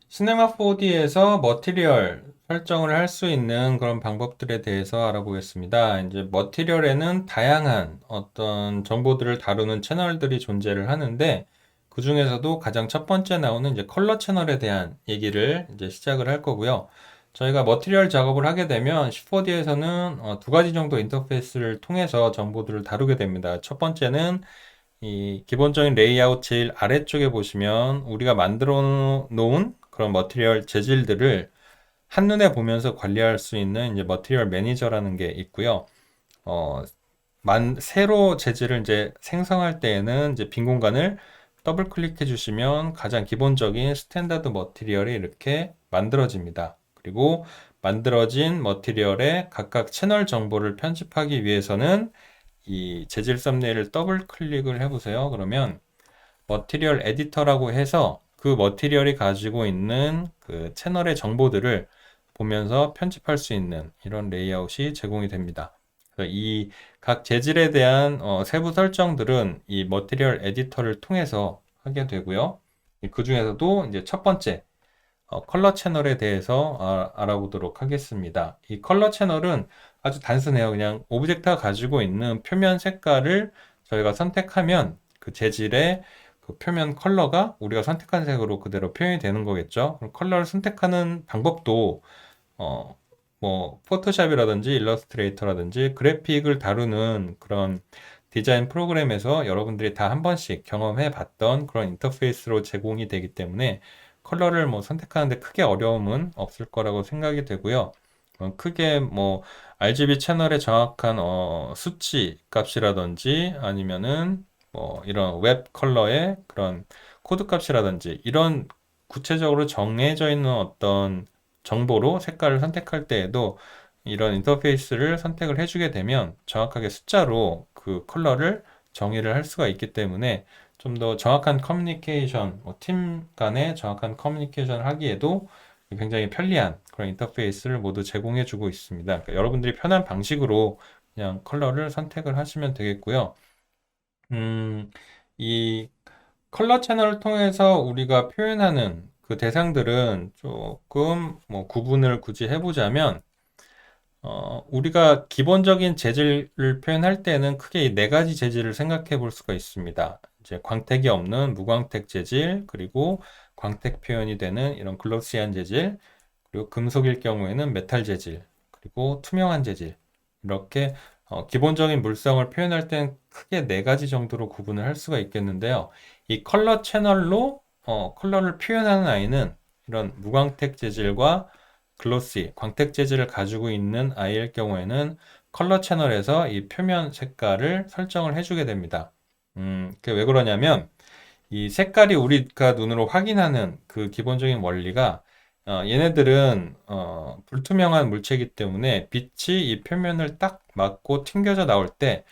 시네마 4D에서 머티리얼 설정을 할 수 있는 그런 방법들에 대해서 알아보겠습니다. 이제 머티리얼에는 다양한 어떤 정보들을 다루는 채널들이 존재를 하는데 그 중에서도 가장 첫 번째 나오는 이제 컬러 채널에 대한 얘기를 이제 시작을 할 거고요. 저희가 머티리얼 작업을 하게 되면 C4D에서는 두 가지 정도 인터페이스를 통해서 정보들을 다루게 됩니다. 첫 번째는 이 기본적인 레이아웃 제일 아래쪽에 보시면 우리가 만들어 놓은 그런 머티리얼 재질들을 한눈에 보면서 관리할 수 있는 이제 머티리얼 매니저라는 게 있고요. 어, 새로 재질을 이제 생성할 때에는 이제 빈 공간을 더블 클릭해 주시면 가장 기본적인 스탠다드 머티리얼이 이렇게 만들어집니다. 그리고 만들어진 머티리얼의 각각 채널 정보를 편집하기 위해서는 이 재질 썸네일을 더블 클릭을 해보세요. 그러면 머티리얼 에디터라고 해서 그 머티리얼이 가지고 있는 그 채널의 정보들을 보면서 편집할 수 있는 이런 레이아웃이 제공이 됩니다. 이 각 재질에 대한 세부 설정들은 이 머티리얼 에디터를 통해서 하게 되고요. 그 중에서도 이제 첫 번째 컬러 채널에 대해서 알아보도록 하겠습니다. 이 컬러 채널은 아주 단순해요. 그냥 오브젝트가 가지고 있는 표면 색깔을 저희가 선택하면 그 재질의 그 표면 컬러가 우리가 선택한 색으로 그대로 표현이 되는 거겠죠. 그럼 컬러를 선택하는 방법도 어, 뭐 포토샵이라든지 일러스트레이터라든지 그래픽을 다루는 그런 디자인 프로그램에서 여러분들이 다 한 번씩 경험해 봤던 그런 인터페이스로 제공이 되기 때문에 컬러를 뭐 선택하는데 크게 어려움은 없을 거라고 생각이 되고요. 크게 뭐 RGB 채널의 정확한 수치 값이라든지 아니면은 뭐 이런 웹 컬러의 그런 코드 값이라든지 이런 구체적으로 정해져 있는 어떤 정보로 색깔을 선택할 때에도 이런 인터페이스를 선택을 해주게 되면 정확하게 숫자로 그 컬러를 정의를 할 수가 있기 때문에 좀 더 정확한 커뮤니케이션, 팀 간의 정확한 커뮤니케이션을 하기에도 굉장히 편리한 그런 인터페이스를 모두 제공해주고 있습니다. 그러니까 여러분들이 편한 방식으로 그냥 컬러를 선택을 하시면 되겠고요. 음, 이 컬러 채널을 통해서 우리가 표현하는 그 대상들은 조금 뭐 구분을 굳이 해보자면 우리가 기본적인 재질을 표현할 때는 크게 이 네 가지 재질을 생각해 볼 수가 있습니다. 이제 광택이 없는 무광택 재질, 그리고 광택 표현이 되는 이런 글로시한 재질, 그리고 금속일 경우에는 메탈 재질, 그리고 투명한 재질. 이렇게 기본적인 물성을 표현할 땐 크게 네 가지 정도로 구분을 할 수가 있겠는데요. 이 컬러 채널로 컬러를 표현하는 아이는 이런 무광택 재질과 글로시, 광택 재질을 가지고 있는 아이일 경우에는 컬러 채널에서 이 표면 색깔을 설정을 해주게 됩니다. 그게 왜 그러냐면 이 색깔이 우리가 눈으로 확인하는 그 기본적인 원리가 얘네들은 불투명한 물체이기 때문에 빛이 이 표면을 딱 맞고 튕겨져 나올 때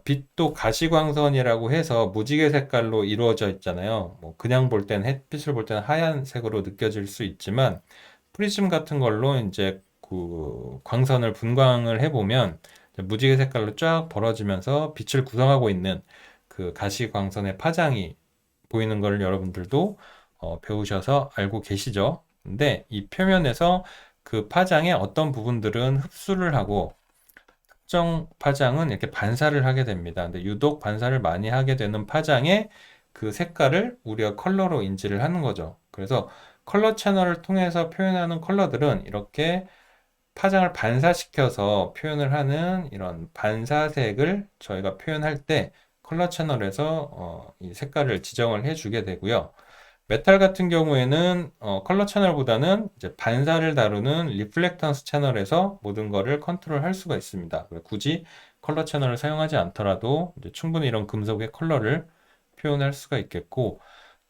빛도 가시광선이라고 해서 무지개 색깔로 이루어져 있잖아요. 뭐 그냥 볼 때는 햇빛을 볼 때는 하얀색으로 느껴질 수 있지만 프리즘 같은 걸로 이제 그 광선을 분광을 해보면 무지개 색깔로 쫙 벌어지면서 빛을 구성하고 있는 그 가시광선의 파장이 보이는 걸 여러분들도 배우셔서 알고 계시죠? 근데 이 표면에서 그 파장의 어떤 부분들은 흡수를 하고 특정 파장은 이렇게 반사를 하게 됩니다. 근데 유독 반사를 많이 하게 되는 파장의 그 색깔을 우리가 컬러로 인지를 하는 거죠. 그래서 컬러 채널을 통해서 표현하는 컬러들은 이렇게 파장을 반사시켜서 표현을 하는 이런 반사색을 저희가 표현할 때 컬러 채널에서 이 색깔을 지정을 해주게 되고요. 메탈 같은 경우에는 컬러 채널보다는 이제 반사를 다루는 리플렉턴스 채널에서 모든 거를 컨트롤할 수가 있습니다. 굳이 컬러 채널을 사용하지 않더라도 이제 충분히 이런 금속의 컬러를 표현할 수가 있겠고,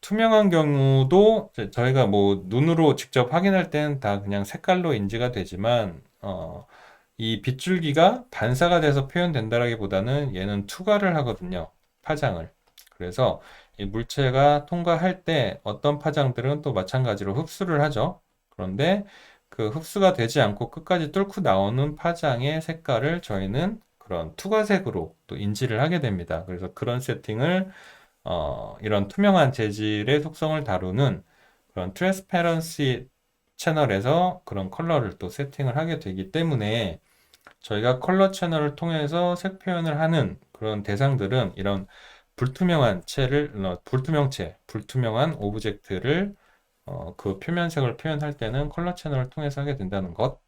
투명한 경우도 저희가 뭐 눈으로 직접 확인할 때는 다 그냥 색깔로 인지가 되지만 이 빗줄기가 반사가 돼서 표현된다라기보다는 얘는 투과를 하거든요. 파장을. 그래서 이 물체가 통과할 때 어떤 파장들은 또 마찬가지로 흡수를 하죠. 그런데 그 흡수가 되지 않고 끝까지 뚫고 나오는 파장의 색깔을 저희는 그런 투과색으로 또 인지를 하게 됩니다. 그래서 그런 세팅을 이런 투명한 재질의 속성을 다루는 그런 트랜스페런시 채널에서 그런 컬러를 또 세팅을 하게 되기 때문에 저희가 컬러 채널을 통해서 색 표현을 하는 그런 대상들은 이런 불투명한 불투명한 오브젝트를 그 표면색을 표현할 때는 컬러 채널을 통해서 하게 된다는 것,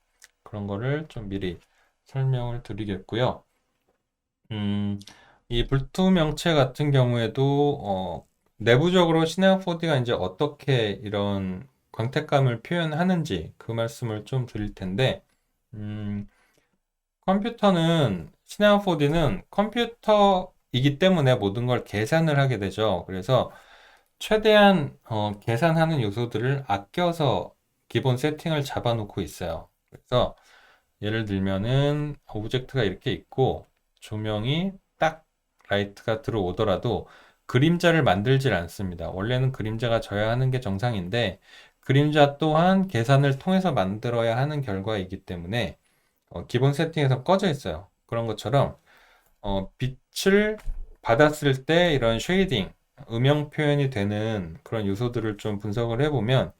그런 거를 좀 미리 설명을 드리겠고요. 이 불투명체 같은 경우에도 내부적으로 시네마 4D가 이제 어떻게 이런 광택감을 표현하는지 그 말씀을 좀 드릴 텐데, 음, 컴퓨터는 시네마 4D는 컴퓨터이기 때문에 모든 걸 계산을 하게 되죠. 그래서 최대한 계산하는 요소들을 아껴서 기본 세팅을 잡아놓고 있어요. 그래서 예를 들면은 오브젝트가 이렇게 있고 조명이 딱 라이트가 들어오더라도 그림자를 만들질 않습니다. 원래는 그림자가 져야 하는 게 정상인데 그림자 또한 계산을 통해서 만들어야 하는 결과이기 때문에 기본 세팅에서 꺼져 있어요. 그런 것처럼 빛을 받았을 때 이런 쉐이딩, 음영 표현이 되는 그런 요소들을 좀 분석을 해보면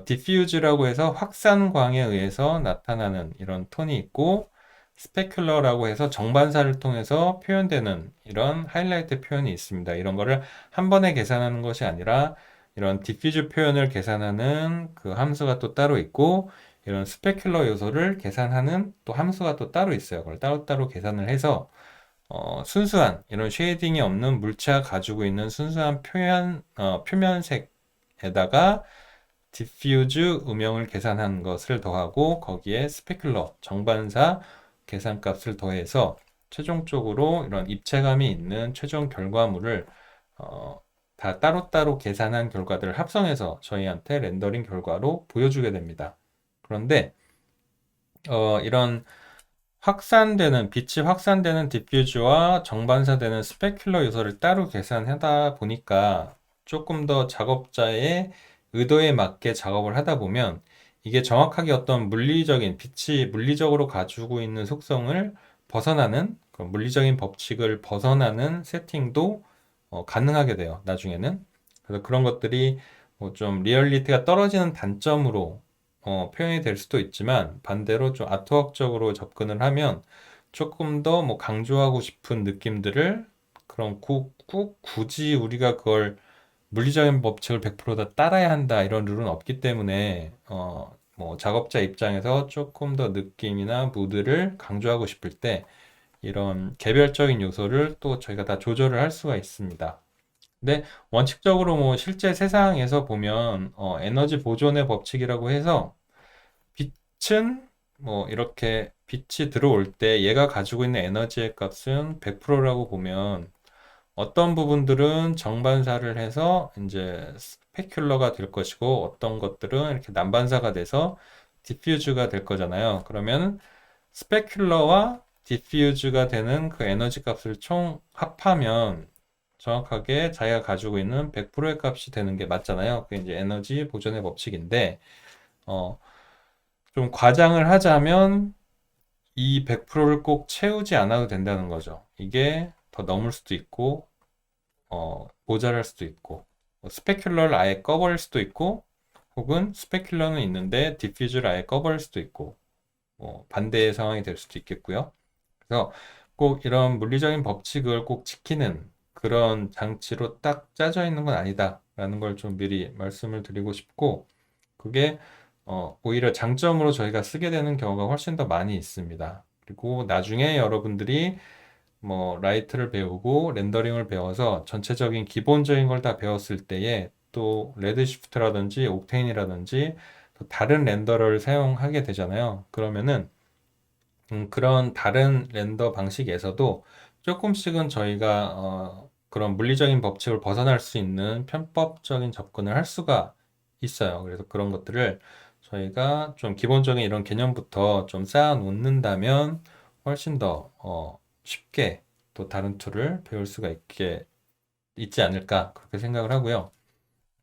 디퓨즈라고 해서 확산광에 의해서 나타나는 이런 톤이 있고 스페큘러라고 해서 정반사를 통해서 표현되는 이런 하이라이트 표현이 있습니다. 이런 거를 한 번에 계산하는 것이 아니라 이런 디퓨즈 표현을 계산하는 그 함수가 또 따로 있고 이런 스페큘러 요소를 계산하는 또 함수가 또 따로 있어요. 그걸 따로따로 계산을 해서 순수한 이런 쉐이딩이 없는 물체가 가지고 있는 순수한 표면색에다가 디퓨즈 음영을 계산한 것을 더하고 거기에 스페큘러 정반사 계산값을 더해서 최종적으로 이런 입체감이 있는 최종 결과물을 다 따로따로 계산한 결과들을 합성해서 저희한테 렌더링 결과로 보여주게 됩니다. 그런데 이런 빛이 확산되는 디퓨즈와 정반사되는 스페큘러 요소를 따로 계산하다 보니까 조금 더 작업자의 의도에 맞게 작업을 하다 보면 이게 정확하게 어떤 빛이 물리적으로 가지고 있는 속성을 벗어나는, 그 물리적인 법칙을 벗어나는 세팅도 가능하게 돼요, 나중에는. 그래서 그런 것들이 뭐 좀 리얼리티가 떨어지는 단점으로 표현이 될 수도 있지만 반대로 좀 아트웍적으로 접근을 하면 조금 더 뭐 강조하고 싶은 느낌들을 그런 꼭 굳이 우리가 그걸 물리적인 법칙을 100%다 따라야 한다 이런 룰은 없기 때문에 뭐 작업자 입장에서 조금 더 느낌이나 무드를 강조하고 싶을 때 이런 개별적인 요소를 또 저희가 다 조절을 할 수가 있습니다. 근데 원칙적으로 뭐 실제 세상에서 보면 에너지 보존의 법칙이라고 해서 빛은 뭐 이렇게 빛이 들어올 때 얘가 가지고 있는 에너지의 값은 100%라고 보면 어떤 부분들은 정반사를 해서 이제 스페큘러가 될 것이고 어떤 것들은 이렇게 난반사가 돼서 디퓨즈가 될 거잖아요. 그러면 스페큘러와 디퓨즈가 되는 그 에너지 값을 총 합하면 정확하게 자기가 가지고 있는 100%의 값이 되는 게 맞잖아요. 그게 이제 에너지 보존의 법칙인데 어, 좀 과장을 하자면 이 100%를 꼭 채우지 않아도 된다는 거죠. 이게 더 넘을 수도 있고 모자랄 수도 있고 스페큘러를 아예 꺼버릴 수도 있고 혹은 스페큘러는 있는데 디퓨즈를 아예 꺼버릴 수도 있고 반대의 상황이 될 수도 있겠고요. 그래서 꼭 이런 물리적인 법칙을 꼭 지키는 그런 장치로 딱 짜져 있는 건 아니다라는 걸 좀 미리 말씀을 드리고 싶고 그게 오히려 장점으로 저희가 쓰게 되는 경우가 훨씬 더 많이 있습니다. 그리고 나중에 여러분들이 뭐 라이트를 배우고 렌더링을 배워서 전체적인 기본적인 걸 다 배웠을 때에 또 레드시프트라든지 옥테인이라든지 또 다른 렌더러를 사용하게 되잖아요. 그러면은 그런 다른 렌더 방식에서도 조금씩은 저희가 그런 물리적인 법칙을 벗어날 수 있는 편법적인 접근을 할 수가 있어요. 그래서 그런 것들을 저희가 좀 기본적인 이런 개념부터 좀 쌓아 놓는다면 훨씬 더 쉽게 또 다른 툴을 배울 수가 있지 않을까 그렇게 생각을 하고요.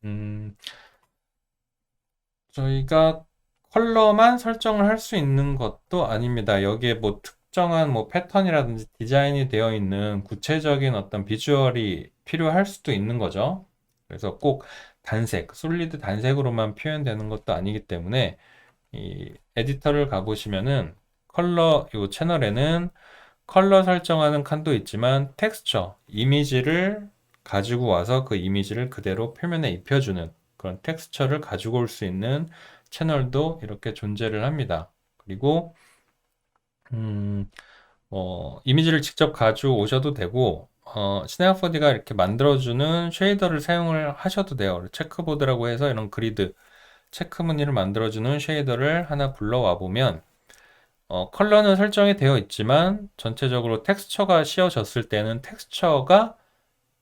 음, 저희가 컬러만 설정을 할 수 있는 것도 아닙니다. 여기에 뭐 특정한 뭐 패턴이라든지 디자인이 되어 있는 구체적인 어떤 비주얼이 필요할 수도 있는 거죠. 그래서 꼭 단색, 솔리드 단색으로만 표현되는 것도 아니기 때문에 이 에디터를 가보시면은 요 채널에는 컬러 설정하는 칸도 있지만 텍스처, 이미지를 가지고 와서 그 이미지를 그대로 표면에 입혀주는 그런 텍스처를 가지고 올 수 있는 채널도 이렇게 존재를 합니다. 그리고 음, 이미지를 직접 가져오셔도 되고 시네마 4D가 이렇게 만들어주는 쉐이더를 사용을 하셔도 돼요. 체크보드라고 해서 이런 그리드 체크 무늬를 만들어주는 쉐이더를 하나 불러와 보면 컬러는 설정이 되어 있지만 전체적으로 텍스처가 씌워졌을 때는 텍스처가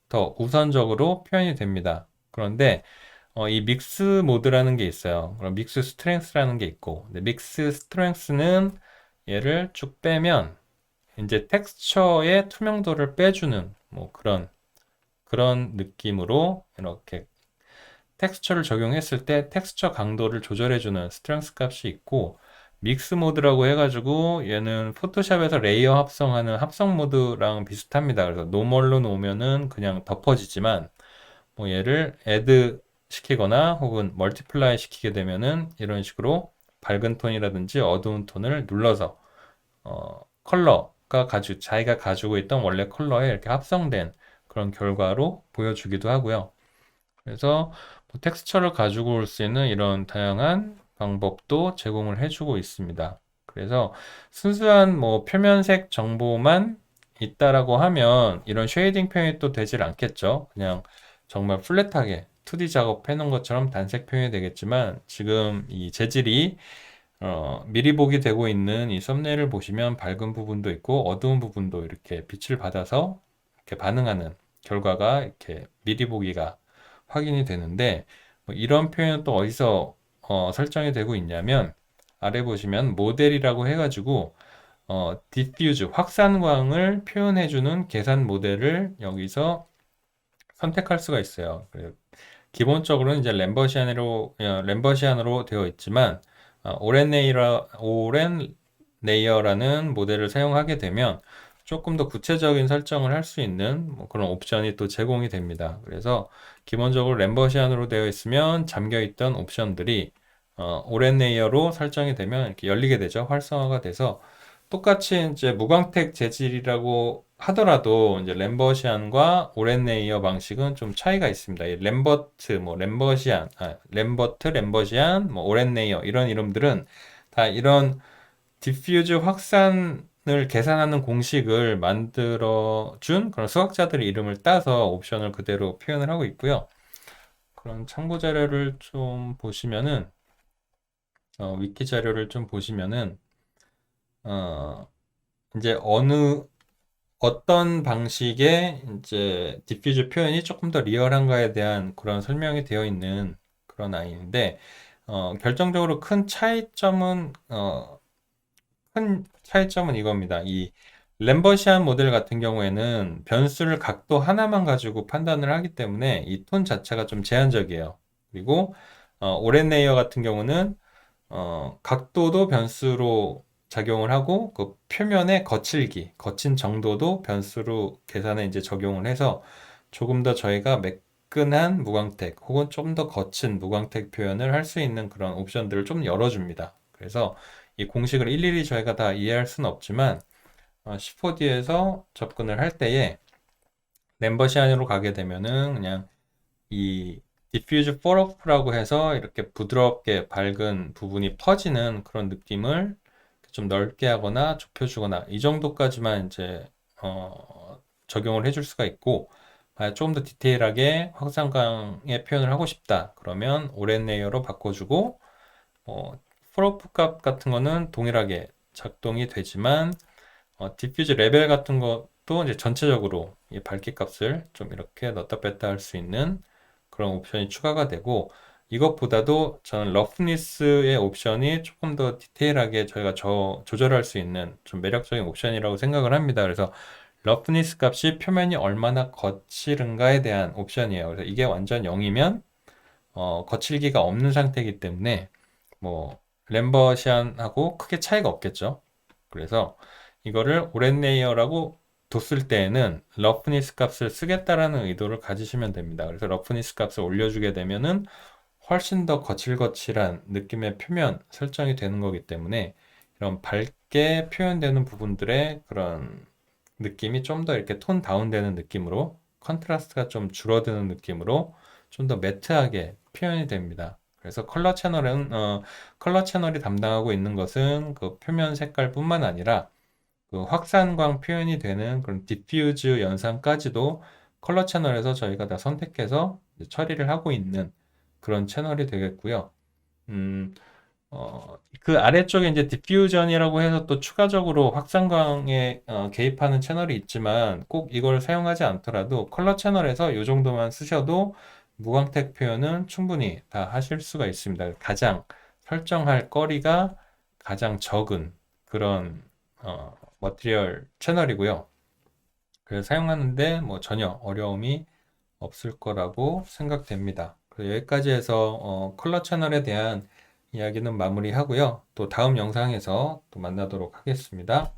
더 우선적으로 표현이 됩니다. 그런데 이 믹스 모드라는 게 있어요. 그럼 믹스 스트렝스라는 게 있고, 근데 믹스 스트렝스는 얘를 쭉 빼면 이제 텍스처의 투명도를 빼주는 뭐 그런 느낌으로 이렇게 텍스처를 적용했을 때 텍스처 강도를 조절해주는 스트렝스 값이 있고, 믹스 모드라고 해가지고 얘는 포토샵에서 레이어 합성하는 합성 모드랑 비슷합니다. 그래서 노멀로 놓으면은 그냥 덮어지지만 뭐 얘를 애드 시키거나 혹은 멀티플라이 시키게 되면은 이런 식으로 밝은 톤이라든지 어두운 톤을 눌러서 컬러가 자기가 가지고 있던 원래 컬러에 이렇게 합성된 그런 결과로 보여주기도 하고요. 그래서 뭐 텍스처를 가지고 올 수 있는 이런 다양한 방법도 제공을 해주고 있습니다. 그래서 순수한 뭐 표면색 정보만 있다라고 하면 이런 쉐이딩 표현이 또 되질 않겠죠. 그냥 정말 플랫하게 2D 작업해 놓은 것처럼 단색 표현이 되겠지만 지금 이 재질이 미리 보기 되고 있는 이 썸네일을 보시면 밝은 부분도 있고 어두운 부분도 이렇게 빛을 받아서 이렇게 반응하는 결과가 이렇게 미리 보기가 확인이 되는데 뭐 이런 표현은 또 어디서 설정이 되고 있냐면 아래 보시면 모델이라고 해가지고 디퓨즈 확산광을 표현해주는 계산 모델을 여기서 선택할 수가 있어요. 기본적으로는 이제 램버시안으로 되어 있지만 오렌 레이어라는 모델을 사용하게 되면 조금 더 구체적인 설정을 할 수 있는 뭐 그런 옵션이 또 제공이 됩니다. 그래서 기본적으로 램버시안으로 되어 있으면 잠겨 있던 옵션들이 오렌 레이어로 설정이 되면 이렇게 열리게 되죠. 활성화가 돼서 똑같이 이제 무광택 재질이라고 하더라도 이제 램버시안과 오렌 레이어 방식은 좀 차이가 있습니다. 이 램버시안, 뭐 오렌 레이어 이런 이름들은 다 이런 디퓨즈 확산을 계산하는 공식을 만들어준 그런 수학자들의 이름을 따서 옵션을 그대로 표현을 하고 있고요. 그런 참고 자료를 좀 보시면은 위키 자료를 좀 보시면은 어, 이제 어떤 방식의 이제 디퓨즈 표현이 조금 더 리얼한가에 대한 그런 설명이 되어 있는 그런 아이인데 결정적으로 큰 차이점은 이겁니다. 이 램버시안 모델 같은 경우에는 변수를 각도 하나만 가지고 판단을 하기 때문에 이 톤 자체가 좀 제한적이에요. 그리고 오렌 레이어 같은 경우는 각도도 변수로 작용을 하고 그 표면의 거친 정도도 변수로 계산에 이제 적용을 해서 조금 더 저희가 매끈한 무광택 혹은 좀 더 거친 무광택 표현을 할 수 있는 그런 옵션들을 좀 열어줍니다. 그래서 이 공식을 일일이 저희가 다 이해할 수는 없지만 C4D에서 접근을 할 때에 램버시안으로 가게 되면은 그냥 이 디퓨즈 폴오프라고 해서 이렇게 부드럽게 밝은 부분이 퍼지는 그런 느낌을 좀 넓게 하거나 좁혀주거나 이 정도까지만 이제 적용을 해줄 수가 있고 조금 더 디테일하게 확산광의 표현을 하고 싶다 그러면 오렌 레이어로 바꿔주고 폴오프 값 같은 거는 동일하게 작동이 되지만 디퓨즈 레벨 같은 것도 이제 전체적으로 이 밝기 값을 좀 이렇게 넣었다 뺐다 할 수 있는 그런 옵션이 추가가 되고 이것보다도 저는 러프니스의 옵션이 조금 더 디테일하게 저희가 조절할 수 있는 좀 매력적인 옵션이라고 생각을 합니다. 그래서 러프니스 값이 표면이 얼마나 거칠은가에 대한 옵션이에요. 그래서 이게 완전 0이면 거칠기가 없는 상태이기 때문에 뭐 램버시안하고 크게 차이가 없겠죠. 그래서 이거를 오랜 레이어라고 뒀을 때에는 러프니스 값을 쓰겠다라는 의도를 가지시면 됩니다. 그래서 러프니스 값을 올려주게 되면은 훨씬 더 거칠거칠한 느낌의 표면 설정이 되는 거기 때문에 이런 밝게 표현되는 부분들의 그런 느낌이 좀 더 이렇게 톤 다운되는 느낌으로, 컨트라스트가 좀 줄어드는 느낌으로 좀 더 매트하게 표현이 됩니다. 그래서 컬러 채널이 담당하고 있는 것은 그 표면 색깔뿐만 아니라 그 확산광 표현이 되는 그런 디퓨즈 연산까지도 컬러 채널에서 저희가 다 선택해서 이제 처리를 하고 있는 그런 채널이 되겠고요. 음, 그 아래쪽에 이제 디퓨전이라고 해서 또 추가적으로 확산광에 개입하는 채널이 있지만 꼭 이걸 사용하지 않더라도 컬러 채널에서 이 정도만 쓰셔도 무광택 표현은 충분히 다 하실 수가 있습니다. 가장 설정할 거리가 가장 적은 그런 머티리얼 채널이고요. 그래서 사용하는데 뭐 전혀 어려움이 없을 거라고 생각됩니다. 그래서 여기까지 해서 컬러 채널에 대한 이야기는 마무리하고요. 또 다음 영상에서 또 만나도록 하겠습니다.